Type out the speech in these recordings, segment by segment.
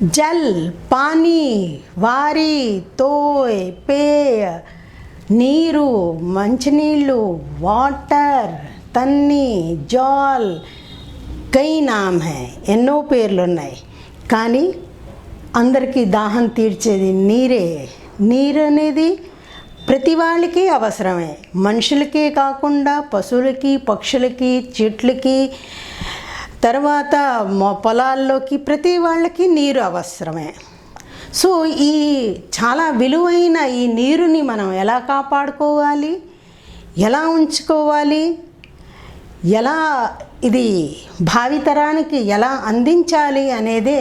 जल, पानी, వారి, తోయ్, పేయ, నీరు, మంచినీళ్ళు, వాటర్, తన్ని, జాల్, కई నామ్ హై, ఎన్నో పేర్లు ఉన్నాయి. కానీ అందరికీ దాహం తీర్చేది నీరే. నీరు అనేది ప్రతి వాళ్ళకి అవసరమే. మనుషులకే కాకుండా పశువులకి, పక్షులకి, చెట్లకి, తర్వాత పొలాల్లోకి ప్రతి వాళ్ళకి నీరు అవసరమే. సో ఈ చాలా విలువైన ఈ నీరుని మనం ఎలా కాపాడుకోవాలి, ఎలా ఉంచుకోవాలి, ఎలా ఇది భావితరానికి ఎలా అందించాలి అనేదే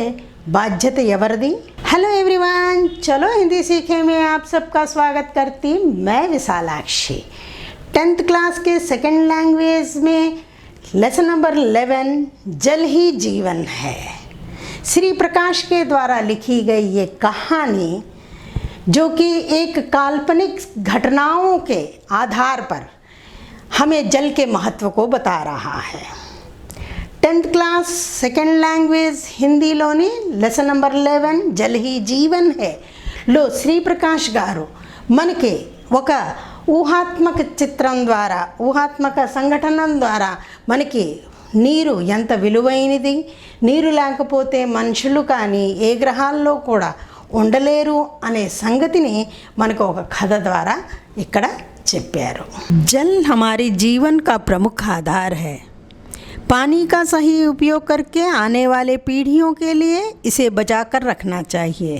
బాధ్యత ఎవరిది. हेलो एवरीवन, चलो हिंदी सीखे में आप सबका स्वागत करती मैं विशालाक्षी। 10th क्लास के सेकंड लैंग्वेज में लेसन नंबर 11 जल ही जीवन है। श्री प्रकाश के द्वारा लिखी गई ये कहानी जो कि एक काल्पनिक घटनाओं के आधार पर हमें जल के महत्व को बता रहा है। 10th क्लास సెకండ్ లాంగ్వేజ్ హిందీలోని లెసన్ నెంబర్ 11 జల్ హీ జీవన్ హే లో శ్రీప్రకాష్ గారు మనకి ఒక ఊహాత్మక చిత్రం ద్వారా, ఊహాత్మక సంఘటన ద్వారా మనకి నీరు ఎంత విలువైనది, నీరు లేకపోతే మనుషులు కానీ ఏ గ్రహాల్లో కూడా ఉండలేరు అనే సంగతిని మనకు ఒక కథ ద్వారా ఇక్కడ చెప్పారు. జల్ हमारे जीवन का प्रमुख आधार है। पानी का सही उपयोग करके आने वाले पीढ़ियों के लिए इसे बचाकर रखना चाहिए।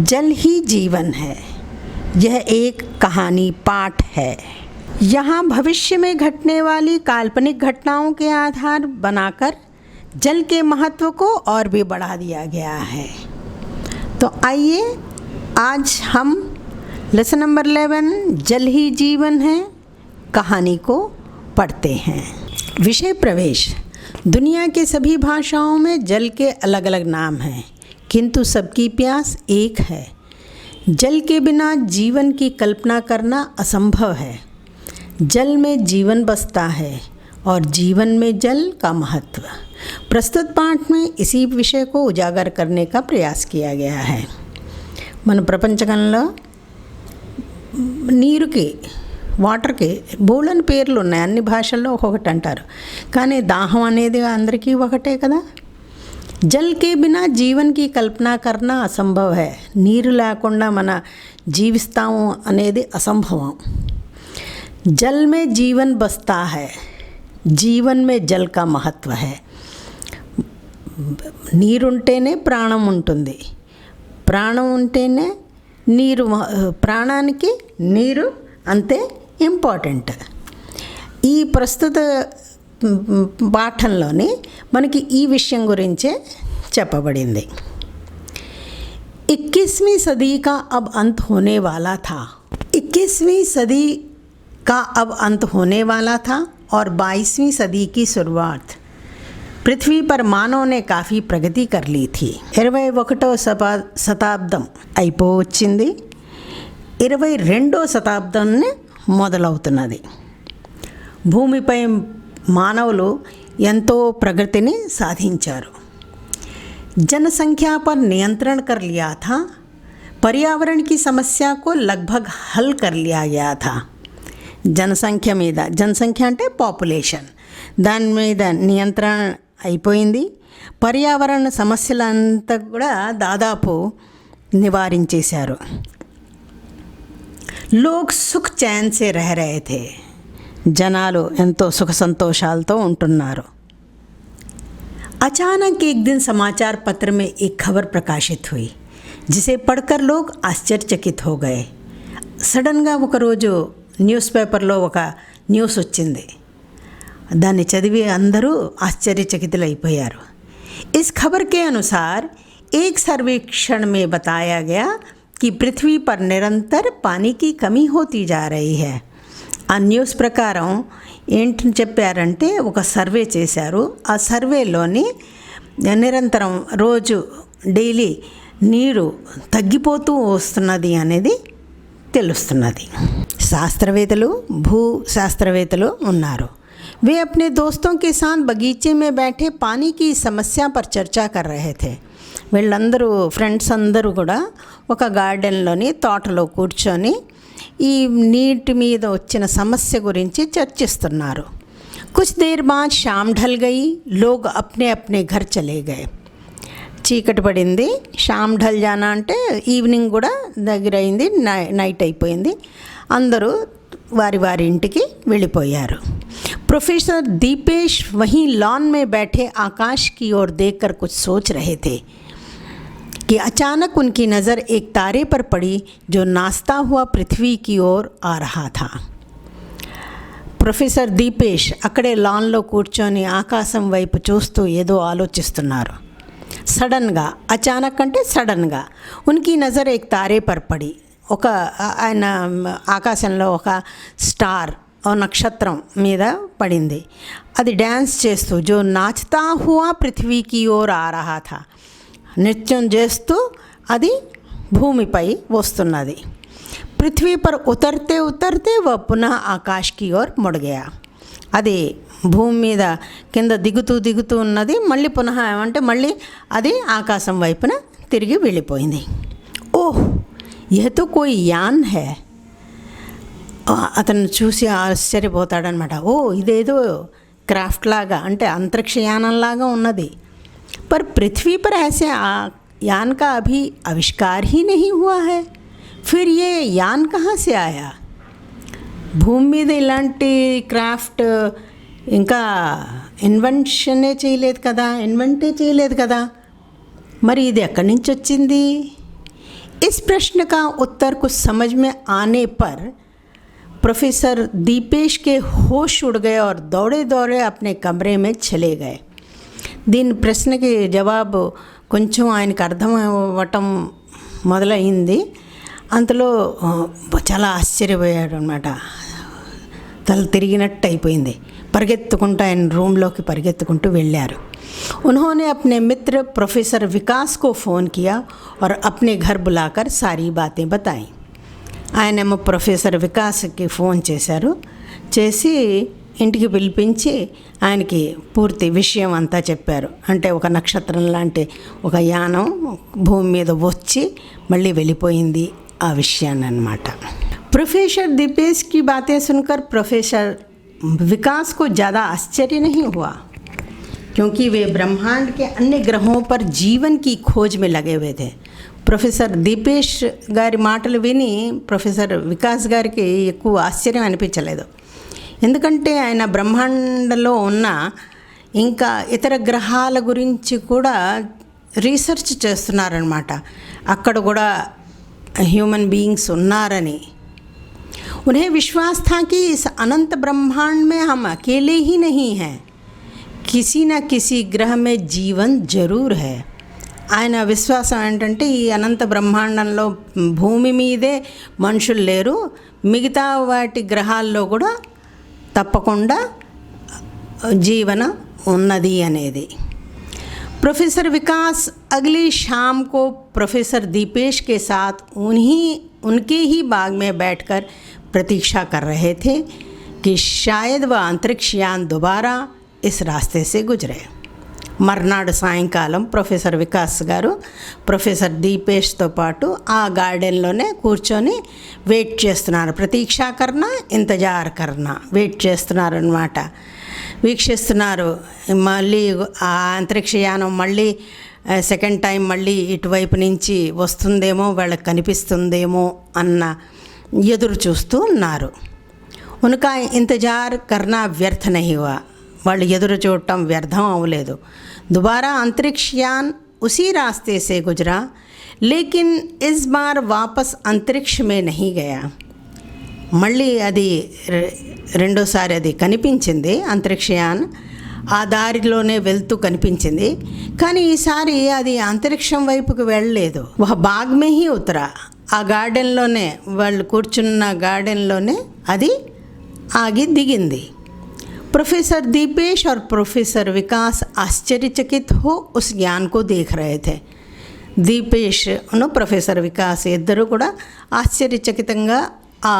जल ही जीवन है, यह एक कहानी पाठ है। यहाँ भविष्य में घटने वाली काल्पनिक घटनाओं के आधार बनाकर जल के महत्व को और भी बढ़ा दिया गया है। तो आइए आज हम लेसन नंबर 11 जल ही जीवन है कहानी को पढ़ते हैं। विषय प्रवेश। दुनिया के सभी भाषाओं में जल के अलग अलग नाम हैं, किंतु सबकी प्यास एक है। जल के बिना जीवन की कल्पना करना असंभव है। जल में जीवन बसता है और जीवन में जल का महत्व। प्रस्तुत पाठ में इसी विषय को उजागर करने का प्रयास किया गया है। मन ప్రపంచకంలో నీరుకి, వాటర్కి బోల్డని పేర్లు ఉన్నాయి. అన్ని భాషల్లో ఒక్కొక్కటి అంటారు, కానీ దాహం అనేది అందరికీ ఒకటే కదా. జల్ కే బినా జీవన్ కి కల్పన కర్నా అసంభవ్ హై. నీరు లేకుండా మన జీవిస్తాము అనేది అసంభవం. జల్ మే జీవన్ బస్తా హై, జీవన్ మే జల్ కా మహత్వ హై. నీరుంటేనే ప్రాణం ఉంటుంది, ప్రాణం ఉంటేనే నీరు, ప్రాణానికి నీరు అంతే ఇంపార్టెంట్. ఈ ప్రస్తుత పాఠంలోని మనకి ఈ విషయం గురించే చెప్పబడింది. 21वीं सदी का अब अंत होने वाला था। 21वीं सदी का अब अंत होने वाला था और 22वीं सदी की शुरुआत। पृथ्वी पर मानव ने काफ़ी प्रगति कर ली थी. 21వ శతాబ్దం అయిపోవచ్చింది, 22వ శతాబ్దాన్ని మొదలవుతున్నది. భూమిపై మానవులు ఎంతో ప్రగతిని సాధించారు. जनसंख्या पर नियंत्रण कर लिया था, पर्यावरण की समस्या को लगभग हल कर लिया गया था. జనసంఖ్య మీద, జనసంఖ్య అంటే పాపులేషన్, దాని మీద నియంత్రణ అయిపోయింది. పర్యావరణ సమస్యలంతా కూడా దాదాపు నివారించేశారు. लोग सुख चैन से रह रहे थे. జనాలు ఎంతో సుఖ సంతోషాలతో ఉంటున్నారు. अचानक एक दिन समाचार पत्र में एक खबर प्रकाशित हुई जिसे पढ़कर लोग आश्चर्यचकित हो गए. సడన్గా ఒకరోజు న్యూస్ పేపర్లో ఒక న్యూస్ వచ్చింది. దాన్ని చదివి అందరూ ఆశ్చర్యచకితులైపోయారు. इस खबर के अनुसार एक सर्वेक्षण में बताया गया कि पृथ्वी पर निरंतर पानी की कमी होती जा रही है. ఆ న్యూస్ ప్రకారం ఏంటి చెప్పారంటే, ఒక సర్వే చేశారు. ఆ సర్వేలోని నిరంతరం రోజు డైలీ నీరు తగ్గిపోతూ వస్తున్నది అనేది తెలుస్తున్నది. శాస్త్రవేత్తలు, భూ శాస్త్రవేత్తలు ఉన్నారు. वे अपने दोस्तों के साथ बगीचे में बैठे पानी की समस्या पर चर्चा कर रहे थे. వీళ్ళందరూ ఫ్రెండ్స్ అందరూ కూడా ఒక గార్డెన్లోని తోటలో కూర్చొని ఈ నీటి మీద వచ్చిన సమస్య గురించి చర్చిస్తున్నారు. कुछ देर बाद शाम ढल गई, लोग अपने अपने घर चले गए. చీకటి పడింది. షామ్ ఢల్ జానా అంటే ఈవినింగ్ కూడా దగ్గర అయింది, నైట్ అయిపోయింది. అందరూ వారి వారి ఇంటికి వెళ్ళిపోయారు. प्रोफेसर दीपेश वहीं लॉन में बैठे आकाश की ओर देखकर कुछ सोच रहे थे कि अचानक उनकी नज़र एक तारे पर पड़ी जो नाचता हुआ पृथ्वी की ओर आ रहा था. ప్రొఫెసర్ దీపేష్ అక్కడే లాన్లో కూర్చొని ఆకాశం వైపు చూస్తూ ఏదో ఆలోచిస్తున్నారు. సడన్గా, అచానక్ అంటే సడన్గా, ఉనికి నజర్ ఏక్ తారే పర్ పడి, ఒక ఆయన ఆకాశంలో ఒక స్టార్, ఓ నక్షత్రం మీద పడింది. అది డ్యాన్స్ చేస్తూ జో నాచ్తా హువా పృథ్వీకి ఓర్ ఆ రహా థా, నృత్యం చేస్తూ అది భూమిపై వస్తున్నది. పృథ్వీ పర్ ఉతర్తే ఉతర్తే వ పునః ఆకాశ్ కి ఓర్ ముड़ गया. అది భూమి మీద కింద దిగుతూ ఉన్నది. మళ్ళీ పునః ఏమంటే మళ్ళీ అది ఆకాశం వైపున తిరిగి వెళ్ళిపోయింది. ఓహ్, యహ్ తో కోయి యాన్ హై. అతను చూసి ఆశ్చర్యపోతాడనమాట. ఓ, ఇదేదో క్రాఫ్ట్ లాగా, అంటే అంతరిక్షయానంలాగా ఉన్నది. పర్ పృథ్వీ పర్ ऐसे यान का अभी आविष्कार ही नहीं हुआ है, फिर ये यान कहाँ से आया. భూమి మీద ఇలాంటి క్రాఫ్ట్ ఇంకా ఇన్వెంటే చేయలేదు కదా, మరి ఇది ఎక్కడి నుంచి వచ్చింది. इस प्रश्न का उत्तर कुछ समझ में आने पर प्रोफेसर दीपेश के होश उड़ गए और दौड़े दौड़े अपने कमरे में चले गए. దీని ప్రశ్నకి జవాబు కొంచెం ఆయనకు అర్థం అవ్వటం మొదలైంది. అంతలో చాలా ఆశ్చర్యపోయాడు అనమాట. తల తిరిగినట్టు అయిపోయింది. పరిగెత్తుకుంటూ ఆయన రూమ్లోకి పరిగెత్తుకుంటూ వెళ్ళారు. उन्होंने अपने मित्र प्रोफेसर विकास को फ़ोन किया और अपने घर बुलाकर सारी बातें बताई. ఆయనేమో ప్రొఫెసర్ వికాస్కి ఫోన్ చేసి ఇంటికి పిలిపించి ఆయనకి పూర్తి విషయం అంతా చెప్పారు. అంటే ఒక నక్షత్రం లాంటి ఒక యానం భూమి మీద వచ్చి మళ్ళీ వెళ్ళిపోయింది ఆ విషయాన్ని అన్నమాట. प्रोफेसर दीपेश की बातें सुनकर प्रोफेसर विकास को ज़्यादा आश्चर्य नहीं हुआ, क्योंकि वे ब्रह्मांड के अन्य ग्रहों पर जीवन की खोज में लगे हुए थे. ప్రొఫెసర్ దీపేష్ గారి మాటలు విని ప్రొఫెసర్ వికాస్ గారికి ఎక్కువ ఆశ్చర్యం అనిపించలేదు. ఎందుకంటే ఆయన బ్రహ్మాండంలో ఉన్న ఇంకా ఇతర గ్రహాల గురించి కూడా రీసెర్చ్ చేస్తున్నారనమాట. అక్కడ కూడా హ్యూమన్ బీయింగ్స్ ఉన్నారని. उन्हें विश्वास था कि इस अनंत ब्रह्मांड में हम अकेले ही नहीं हैं, किसी न किसी ग्रह में जीवन जरूर है. ఆయన విశ్వాసం ఏంటంటే ఈ అనంత బ్రహ్మాండంలో భూమి మీదే మనుషులు లేరు, మిగతా వాటి గ్రహాల్లో కూడా తప్పకుండా జీవన ఉన్నది అనేది. प्रोफेसर विकास अगली शाम को प्रोफेसर दीपेश के साथ उनके ही बाग में बैठकर प्रतीक्षा कर रहे थे कि शायद वह अंतरिक्ष यान दोबारा इस रास्ते से गुजरे. మర్నాడు సాయంకాలం ప్రొఫెసర్ వికాస్ గారు ప్రొఫెసర్ దీపేష్తో పాటు ఆ గార్డెన్లోనే కూర్చొని వెయిట్ చేస్తున్నారు. ప్రతీక్షా కర్ణ, ఇంతజార్ కర్ణ, వెయిట్ చేస్తున్నారు అన్నమాట. వీక్షిస్తున్నారు. మళ్ళీ ఆ అంతరిక్షయానం మళ్ళీ సెకండ్ టైం మళ్ళీ ఇటువైపు నుంచి వస్తుందేమో, వాళ్ళకి కనిపిస్తుందేమో అన్న ఎదురు చూస్తూ ఉన్నారు. ఉనకా ఇంతజార్ కర్ణ వ్యర్థ నహీ హువా, వాళ్ళు ఎదురు చూడటం వ్యర్థం అవ్వలేదు. दोबारा अंतरिक्ष यान उसी रास्ते से गुजरा, लेकिन इस बार वापस अंतरिक्ष में नहीं गया. మళ్ళీ అది రెండోసారి అది కనిపించింది. అంతరిక్షయాన్ ఆ దారిలోనే వెళ్తూ కనిపించింది. కానీ ఈసారి అది అంతరిక్షం వైపుకి వెళ్ళలేదు. ఒక బాగ్ మే హీ ఉతరా, ఆ గార్డెన్లోనే, వాళ్ళు కూర్చున్న గార్డెన్లోనే అది ఆగి దిగింది. प्रोफेसर दीपेश और प्रोफेसर विकास आश्चर्यचकित हो उस ज्ञान को देख रहे थे. దీపేష్ ప్రొఫెసర్ వికాస్ ఇద్దరు కూడా ఆశ్చర్యచకితంగా ఆ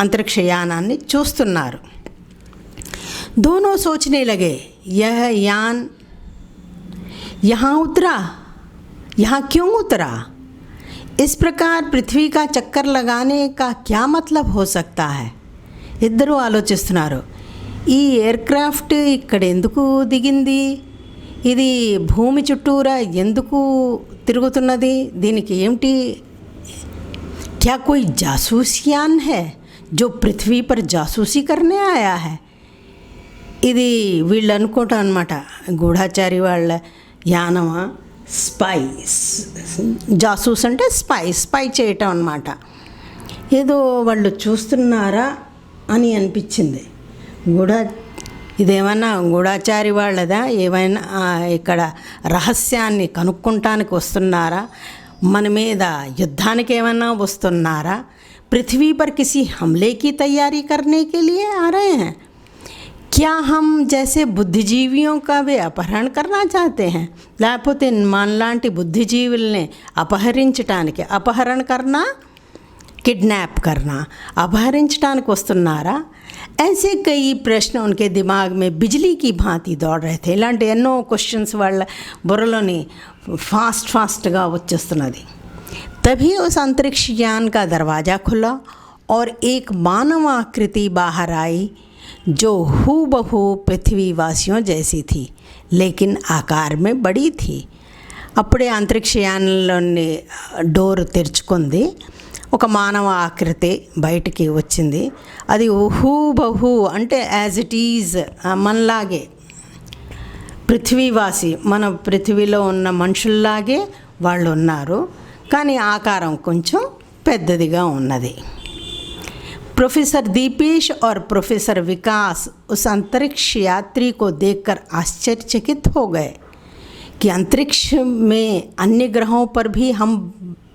అంతరిక్షయానాన్ని చూస్తున్నారు. दोनों सोचने लगे, यह यान यहाँ उतरा, यहाँ क्यों उतरा? इस प्रकार पृथ्वी का चक्कर लगाने का क्या मतलब हो सकता है? ఇద్దరూ ఆలోచిస్తున్నారు. ఈ ఎయిర్క్రాఫ్ట్ ఇక్కడ ఎందుకు దిగింది? ఇది భూమి చుట్టూరా ఎందుకు తిరుగుతున్నది? దీనికి ఏమిటి? क्या कोई जासूस यान है जो पृथ्वी पर जासूसी करने आया है? ఇది వీళ్ళు అనుకోవటం అనమాట. గూఢాచారి వాళ్ళ యానమా, స్పైస్, జాసూస్ అంటే స్పై చేయటం అనమాట. ఏదో వాళ్ళు చూస్తున్నారా అని అనిపించింది. ఇదేమన్నా గూఢాచారి వాళ్ళదా? ఏమైనా ఇక్కడ రహస్యాన్ని కనుక్కుంటానికి వస్తున్నారా? మన మీద యుద్ధానికి ఏమైనా వస్తున్నారా? पृथ्वी पर किसी हमले की तैयारी करने के लिए आ रहे हैं? क्या हम जैसे बुद्धिजीवियों का वे अपहरण करना चाहते हैं? లేకపోతే మనలాంటి బుద్ధిజీవుల్ని అపహరించటానికి, అపహరణ करना, किडनैप करना, अपहరించడానికి వస్తున్నారా? ऐसे कई प्रश्न उनके दिमाग में बिजली की भांति दौड़ रहे थे. ఇలాంటి ఎన్నో క్వశ్చన్స్ వాళ్ళ బుర్రలోని फास्टగా వచ్చేస్తున్నది. तभी उस अंतरिक्ष यान का दरवाज़ा खुला और एक मानव आकृति बाहर आई जो हूबहू पृथ्वीवासियों जैसी थी, लेकिन आकार में बड़ी थी. అప్పుడే అంతరిక్ష యానంలోని డోర్ తెరుచుకుంది. ఒక మానవ ఆకృతి బయటికి వచ్చింది. అది హూబహూ అంటే యాజ్ ఇట్ ఈజ్, మనలాగే పృథ్వీవాసి, మన పృథ్వీలో ఉన్న మనుషుల్లాగే వాళ్ళు ఉన్నారు. కానీ ఆకారం కొంచెం పెద్దదిగా ఉన్నది. प्रोफेसर दीपेश और प्रोफेसर विकास उस अंतरिक्ष यात्री को देखकर आश्चर्यचकित हो गए कि अंतरिक्ष में अन्य ग्रहों पर भी हम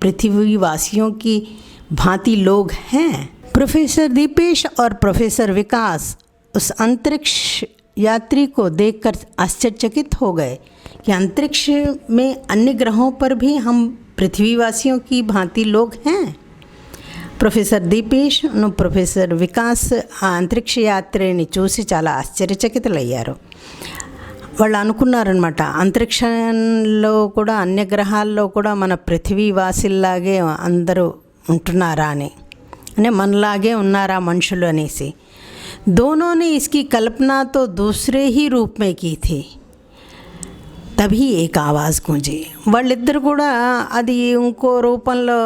पृथ्वीवासियों की भांति लोग हैं. प्रोफेसर दीपेश और प्रोफेसर विकास उस अंतरिक्ष यात्री को देखकर आश्चर्यचकित हो गए कि अंतरिक्ष में अन्य ग्रहों पर भी हम पृथ्वीवासियों की भांति लोग हैं. ప్రొఫెసర్ దీపేష్, ప్రొఫెసర్ వికాస్ ఆ అంతరిక్ష యాత్రని చూసి చాలా ఆశ్చర్యచకితులయ్యారు. వాళ్ళు అనుకున్నారనమాట, అంతరిక్షంలో కూడా అన్య గ్రహాల్లో కూడా మన పృథ్వీవాసిల్లాగే అందరూ ఉంటున్నారా అని, అంటే మనలాగే ఉన్నారా మనుషులు అనేసి. दोनों ने इसकी कल्पना तो दूसरे ही रूप में की थी. తभी ఏక్ ఆవాజ్ గూంజి. వాళ్ళిద్దరు కూడా అది ఇంకో రూపంలో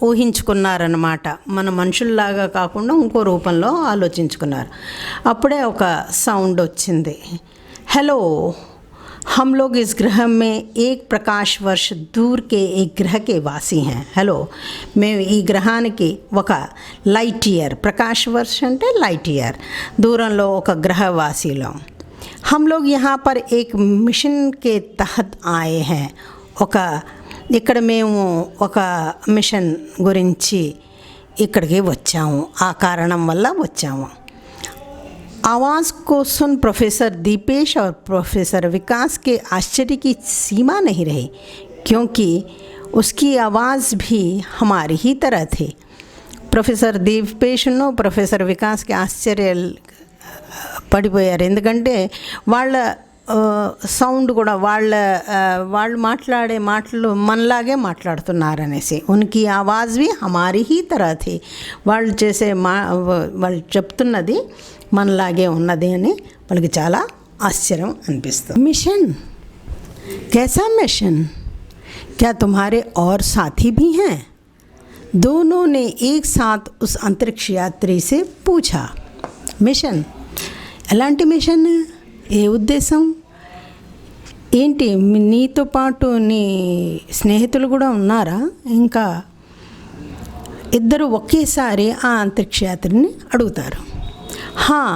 ఊహించుకున్నారన్నమాట. మన మనుషుల్లాగా కాకుండా ఇంకో రూపంలో ఆలోచించుకున్నారు. అప్పుడే ఒక సౌండ్ వచ్చింది. హలో, हम लोग इस ग्रह में एक प्रकाश वर्ष दूर के एक ग्रह के वासी हैं. హలో, మేము ఈ గ్రహానికి ఒక లైట్ ఇయర్, ప్రకాశ వర్ష అంటే లైట్ ఇయర్ దూరంలో ఒక గ్రహవాసిలో. हम लोग यहाँ पर एक मिशन के तहत आए हैं. ఇక్కడ మేము ఒక మిషన్ గురించి ఇక్కడికి వచ్చాము, ఆ కారణం వల్ల వచ్చాము. आवाज़ को सुन प्रोफेसर दीपेश और प्रोफेसर विकास के आश्चर्य की सीमा नहीं रही, क्योंकि उसकी आवाज़ भी हमारी ही तरह थी. प्रोफेसर दीपेश प्रोफेसर विकास के ఆశ్చర్య పడిపోయారు. ఎందుకంటే వాళ్ళ సౌండ్ కూడా వాళ్ళు మాట్లాడే మాటలు మనలాగే మాట్లాడుతున్నారనేసి. ఉనికి ఆవాజ్ भी हमारी ही तरह थी. వాళ్ళు చేసే వాళ్ళు చెప్తున్నది మనలాగే ఉన్నది అని వాళ్ళకి చాలా ఆశ్చర్యం అనిపిస్తుంది. మిషన్ कैसा मिशन? क्या तुम्हारे और साथी भी हैं? दोनों ने एक साथ उस अंतरिक्ष यात्री से पूछा. మిషన్ ఎలాంటి మిషన్? ఏ ఉద్దేశం ఏంటి? నీతో పాటు నీ స్నేహితులు కూడా ఉన్నారా? ఇంకా ఇద్దరు ఒకేసారి ఆ అంతరిక్ష యాత్రిని అడుగుతారు. हाँ,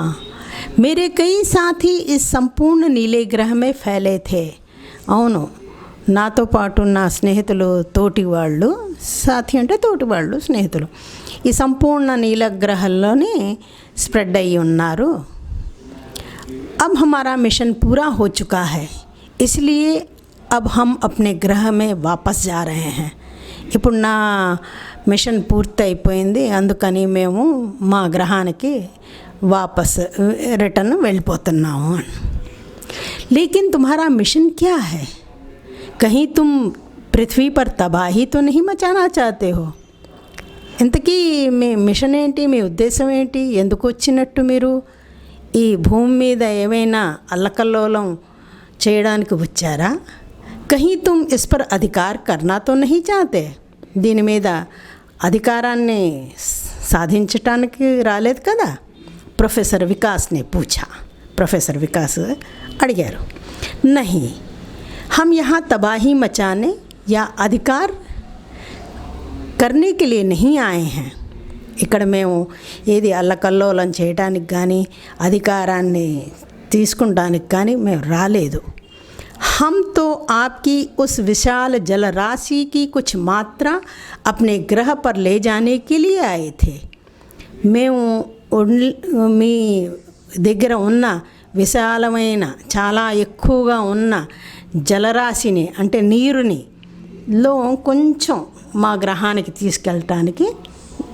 मेरे कई साथी इस संपूर्ण नीले ग्रह में फैले थे. అవును, నాతో పాటు నా స్నేహితులు, తోటి వాళ్ళు, సాథి అంటే తోటి వాళ్ళు, స్నేహితులు ఈ సంపూర్ణ నీలగ్రహంలోనే స్ప్రెడ్ అయ్యి ఉన్నారు. अब हमारा मिशन पूरा हो चुका है, इसलिए अब हम अपने ग्रह में वापस जा रहे हैं. ఇప్పుడు నా మిషన్ పూర్తి అయిపోయింది, అందుకని మేము మా గ్రహానికి వాపస్ రిటర్న్ వెళ్ళిపోతున్నాము. लेकिन तुम्हारा मिशन क्या है? कहीं तुम పృథ్వీ పర్ తబాహీ తో నహీ మచానా చాతే హో. ఇంతకీ మీ మిషన్ ఏంటి, మీ ఉద్దేశం ఏంటి, ఎందుకు వచ్చినట్టు మీరు ఈ భూమి మీద ఏమైనా అల్లకల్లోలం చేయడానికి వచ్చారా? కహీ తుమ్ ఇస్ పర్ అధికార్ కర్నా తో నహీ చాతే. దీని మీద అధికారాన్ని సాధించటానికి రాలేదు కదా? ప్రొఫెసర్ వికాస్ని పూఛా. ప్రొఫెసర్ వికాస్ అడిగారు. నహీ, हम यहाँ तबाही मचाने या अधिकार करने के लिए नहीं आए हैं. ఇక్కడ మేము ఏది అల్లకల్లోలం చేయడానికి కానీ అధికారాన్ని తీసుకుంటానికి కానీ మేము రాలేదు. हम तो आपकी उस विशाल जलराशि की कुछ मात्रा अपने ग्रह पर ले जाने के लिए आए थे. మేము మీ దగ్గర ఉన్న విశాలమైన చాలా ఎక్కువగా ఉన్న జలరాశిని అంటే నీరుని లో కొంచెం మా గ్రహానికి తీసుకెళ్ళటానికి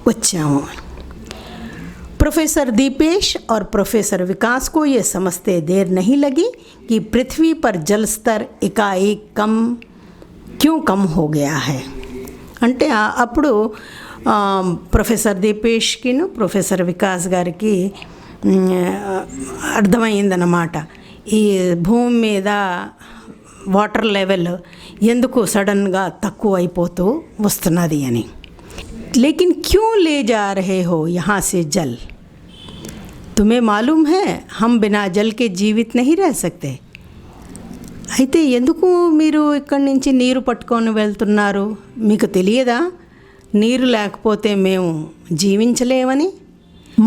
వచ్చాము. प्रोफेसर दीपेश और प्रोफेसर विकास को ये समझते देर नहीं लगी कि पृथ्वी पर जल स्तर एकाएक कम हो गया है. అంటే అప్పుడు ప్రొఫెసర్ దీపేష్కిను ప్రొఫెసర్ వికాస్ గారికి అర్థమైందన్నమాట, ఈ భూమి మీద వాటర్ లెవెల్ ఎందుకు సడన్గా తక్కువ అయిపోతూ వస్తున్నది అని. लेकिन क्यों ले जा रहे हो यहाँ से जल? तुम्हें मालूम है हम बिना जल के जीवित नहीं रह सकते. అయితే ఎందుకు మీరు ఇక్కడి నుంచి నీరు పట్టుకొని వెళ్తున్నారు? మీకు తెలియదా నీరు లేకపోతే మేము జీవించలేమని?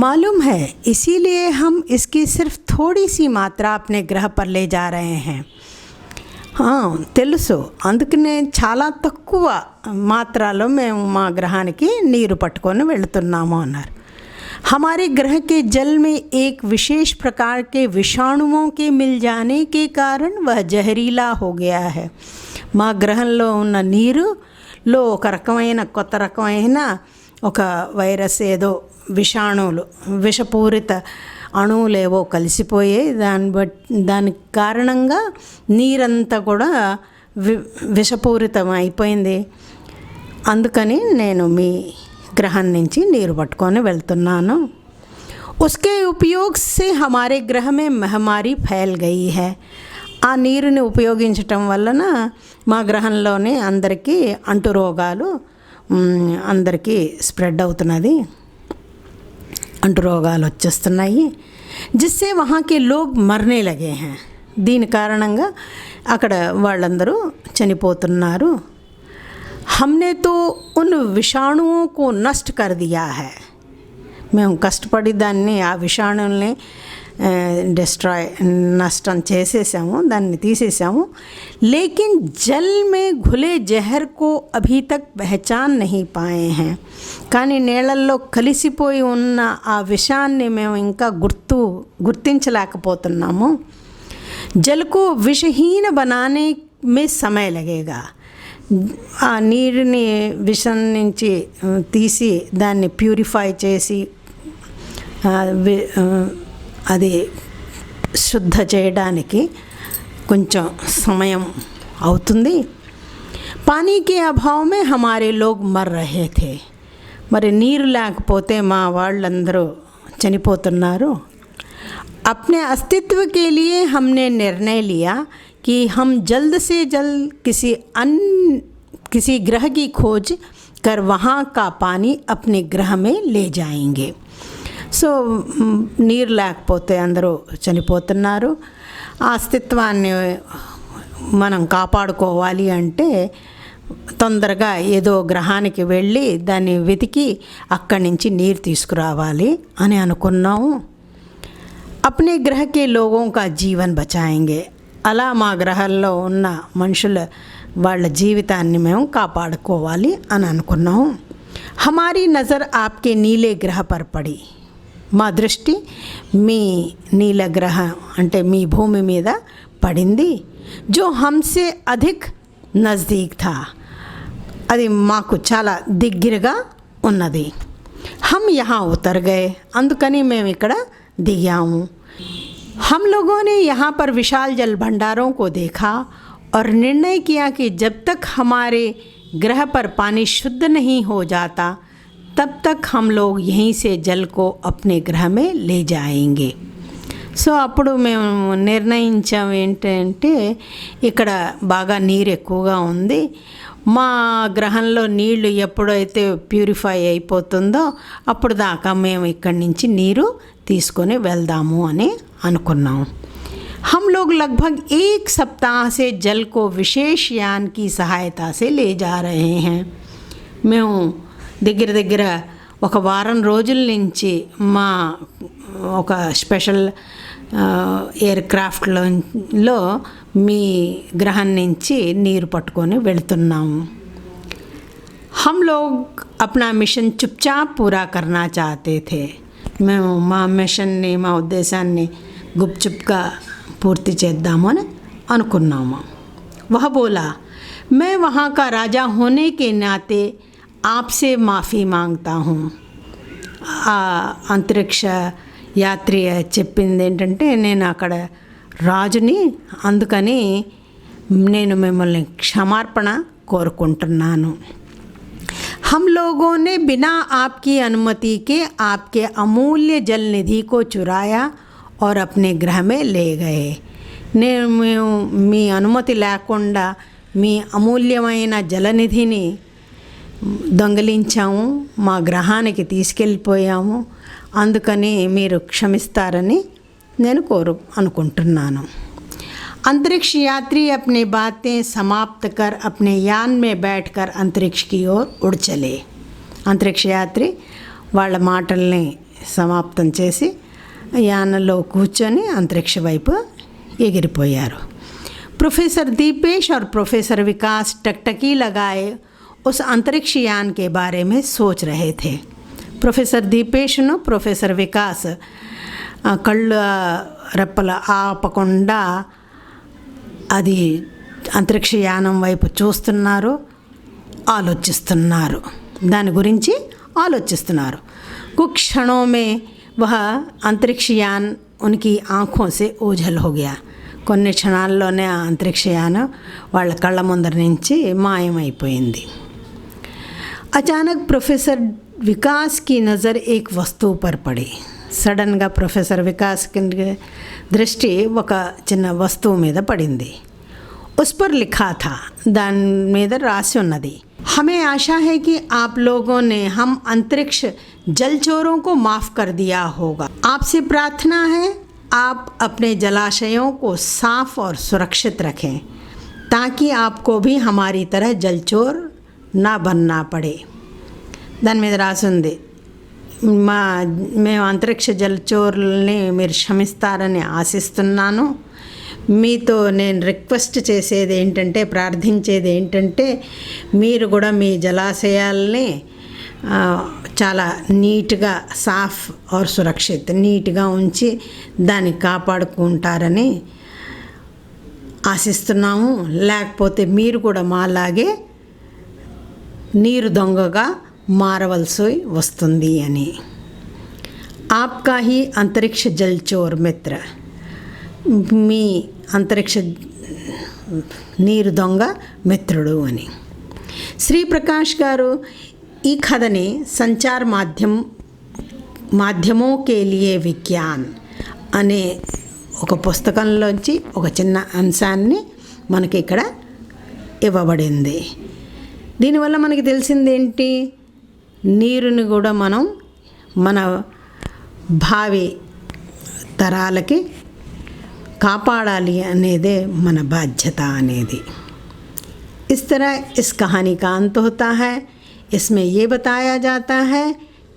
मालूम है, इसीलिए हम इसकी सिर्फ थोड़ी सी मात्रा अपने ग्रह पर ले जा रहे हैं. తెలుసు, అందుకనే చాలా తక్కువ మాత్రలో మేము మా గ్రహానికి నీరు పట్టుకొని వెళుతున్నాము అన్నారు. हमारे ग्रह के जल में एक विशेष प्रकार के विषाणुओं के मिल जाने के कारण वह जहरीला हो गया है. మా గ్రహంలో ఉన్న నీరులో ఒక రకమైన కొత్త రకమైన ఒక వైరస్ ఏదో విషాణువులు విషపూరిత అణువులేవో కలిసిపోయే దాని కారణంగా నీరంతా కూడా విషపూరితం అయిపోయింది. అందుకని నేను మీ గ్రహం నుంచి నీరు పట్టుకొని వెళ్తున్నాను. उसके उपयोग से हमारे ग्रह में महामारी फैल गई है. ఆ నీరుని ఉపయోగించటం వలన మా గ్రహంలోని అందరికీ అంటురోగాలు అందరికీ స్ప్రెడ్ అవుతున్నది, అంటురోగాలు వచ్చేస్తున్నాయి. జిస్సే వహాకి లోగ్ మర్నే లగే హై. దీని కారణంగా అక్కడ వాళ్ళందరూ చనిపోతున్నారు. हमने तो उन विषाणुओं को नष्ट कर दिया है. మేము కష్టపడి దాన్ని ఆ విషాణుల్ని నష్టం చేసేసాము, దాన్ని తీసేసాము. लेकिन जल में घुले जहर को अभी तक पहचान नहीं पाए हैं. కానీ నీళ్ళల్లో కలిసిపోయి ఉన్న ఆ విషాన్ని మేము ఇంకా గుర్తించలేకపోతున్నాము. जल को विषहीन बनाने में समय लगेगा. ఆ నీరుని విషం నుంచి తీసి దాన్ని ప్యూరిఫై చేసి అది శుద్ధ చేయడానికి కొంచెం సమయం అవుతుంది. పానీ కే అభావ్ మే హమారే లోగ్ మర్ రహే థే. మరి నీరు లేకపోతే మా వాళ్ళందరూ చనిపోతున్నారు. अपने अस्तित्व के लिए हमने निर्णय लिया कि हम जल्द से जल्द किसी ग्रह की खोज कर वहाँ का पानी अपने ग्रह में ले जाएंगे. సో నీరు లేకపోతే అందరూ చనిపోతున్నారు. ఆ అస్తిత్వాన్ని మనం కాపాడుకోవాలి అంటే తొందరగా ఏదో గ్రహానికి వెళ్ళి దాన్ని వెతికి అక్కడి నుంచి నీరు తీసుకురావాలి అని అనుకున్నాము. अपने ग्रह के लोगों का जीवन बचाएंगे. అలా మా గ్రహాల్లో ఉన్న మనుషుల వాళ్ళ జీవితాన్ని మేము కాపాడుకోవాలి అని అనుకున్నాము. हमारी नज़र आपके नीले ग्रह पर पड़ी. మా దృష్టి మీ నీల గ్రహం అంటే మీ భూమి మీద పడింది. जो हमसे अधिक नज़दीक था. అది మాకు చాలా దగ్గరగా ఉన్నది. हम यहाँ उतर गए. అందుకని మేము ఇక్కడ దిగాము. हम लोगों ने यहाँ पर विशाल जल भंडारों को देखा और निर्णय किया कि जब तक हमारे ग्रह पर पानी शुद्ध नहीं हो जाता तब तक हम लोग यहीं से जल को अपने ग्रह में ले जाएंगे। సో అప్పుడు మేము నిర్ణయించాం ఏంటంటే ఇక్కడ బాగా నీరు ఎక్కువగా ఉంది, మా గ్రహంలో నీళ్లు ఎప్పుడైతే ప్యూరిఫై అయిపోతుందో అప్పుడు దాకా మేము ఇక్కడి నుంచి నీరు తీసుకొని వెళ్దాము అని అనుకున్నాం। हम लोग लगभग 1 सप्ताह से जल को विशेष यान की सहायता से ले जा रहे हैं। మేము దగ్గర ఒక వారం రోజుల నుంచి మా ఒక స్పెషల్ ఎయిర్ క్రాఫ్ట్లో మీ గ్రహం నుంచి నీరు పట్టుకొని వెళ్తున్నాము। हम लोग अपना मिशन चुपचाप पूरा करना चाहते थे। మేము మా మిషన్ని మా ఉద్దేశాన్ని గుప్చుప్గా పూర్తి చేద్దామని అనుకున్నాము। वह बोला, मैं वहाँ का राजा होने के नाते आपसे माफ़ी मांगता हूँ। అంతరిక్ష యాత్రి చెప్పింది ఏంటంటే నేను అక్కడ రాజుని, అందుకని నేను మిమ్మల్ని క్షమార్పణ కోరుకుంటున్నాను। हम लोगों ने बिना आपकी अनुमति के आपके अमूल्य जल निधि को चुराया और अपने ग्रह में ले गए। నేను మీ అనుమతి లేకుండా మీ అమూల్యమైన జలనిధిని దొంగిలించాము, మా గ్రహానికి తీసుకెళ్ళిపోయాము, అందుకని మీరు క్షమిస్తారని నేను అనుకుంటున్నాను। अंतरिक्ष यात्री अपनी बातें समाप्त कर अपने यान में बैठकर अंतरिक्ष की ओर उड़ चले। अंतरिक्ष यात्री వాళ్ళ మాటల్ని సమాప్తం చేసి యానంలో కూర్చొని అంతరిక్ష వైపు ఎగిరిపోయారు। प्रोफेसर दीपेश और प्रोफेसर विकास टकटकी लगाए उस अंतरिक्ष यान के बारे में सोच रहे थे। प्रोफेसर దీపేష్ను ప్రొఫెసర్ వికాస్ కళ్ళు రెప్పల ఆపకుండా అది అంతరిక్ష యానం వైపు చూస్తున్నారు, ఆలోచిస్తున్నారు, దాని గురించి ఆలోచిస్తున్నారు। कुछ क्षणों में वह अंतरिक्ष यान उनकी आँखों से ओझल हो गया। కొన్ని క్షణాల్లోనే ఆ అంతరిక్ష యానం వాళ్ళ కళ్ళ ముందర నుంచి మాయమైపోయింది। अचानक प्रोफेसर विकास की नज़र एक वस्तु पर पड़ी। సడన్గా ప్రొఫెసర్ వికాస్ की దృష్టి ఒక చిన్న వస్తువు మీద పడింది। उस पर लिखा था, దాని మీద రాసి ఉన్నది, हमें आशा है कि आप लोगों ने हम अंतरिक्ष जलचोरों को माफ़ कर दिया होगा। आपसे प्रार्थना है आप अपने जलाशयों को साफ और सुरक्षित रखें ताकि आपको भी हमारी तरह जलचोर ना बनना पड़े। దాని మీద రాసి ఉంది, మేము అంతరిక్ష జలచోరుల్ని మీరు క్షమిస్తారని ఆశిస్తున్నాను। మీతో నేను రిక్వెస్ట్ చేసేది ఏంటంటే, ప్రార్థించేది ఏంటంటే, మీరు కూడా మీ జలాశయాల్ని చాలా నీట్గా సాఫ్ और సురక్షిత్ నీట్గా ఉంచి దాన్ని కాపాడుకుంటారని ఆశిస్తున్నాము। లేకపోతే మీరు కూడా మాలాగే నీరు దొంగగా మారవలసి వస్తుంది అని। आपका ही अंतरिक्ष जलचोर मित्र, మీ అంతరిక్ష నీరు దొంగ మిత్రుడు అని। శ్రీ ప్రకాష్ గారు ఈ కథని సంచార్ మాధ్యమో కే లియే విజ్ఞాన్ అనే ఒక పుస్తకంలోంచి ఒక చిన్న అంశాన్ని మనకి ఇక్కడ ఇవ్వబడింది। దీనివల్ల మనకి తెలిసింది ఏంటి, నీరుని కూడా మనం మన భావి తరాలకి కాపాడాలి అనేదే మన బాధ్యత అనేది। इस तरह इस कहानी का अंत होता है। इसमें ये बताया जाता है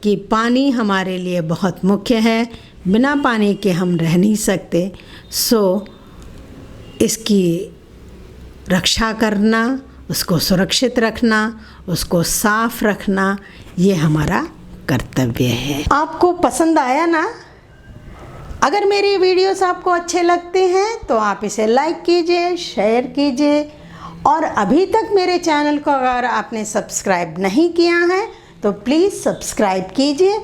कि पानी हमारे लिए बहुत मुख्य है, बिना पानी के हम रह नहीं सकते। सो इसकी रक्षा करना, उसको सुरक्षित रखना, उसको साफ रखना, ये हमारा कर्तव्य है। आपको पसंद आया ना? अगर मेरी वीडियोस आपको अच्छे लगते हैं तो आप इसे लाइक कीजिए, शेयर कीजिए, और अभी तक मेरे चैनल को अगर आपने सब्सक्राइब नहीं किया है तो प्लीज़ सब्सक्राइब कीजिए,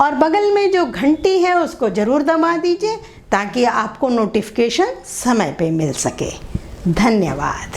और बगल में जो घंटी है उसको ज़रूर दबा दीजिए ताकि आपको नोटिफिकेशन समय पे मिल सके। धन्यवाद।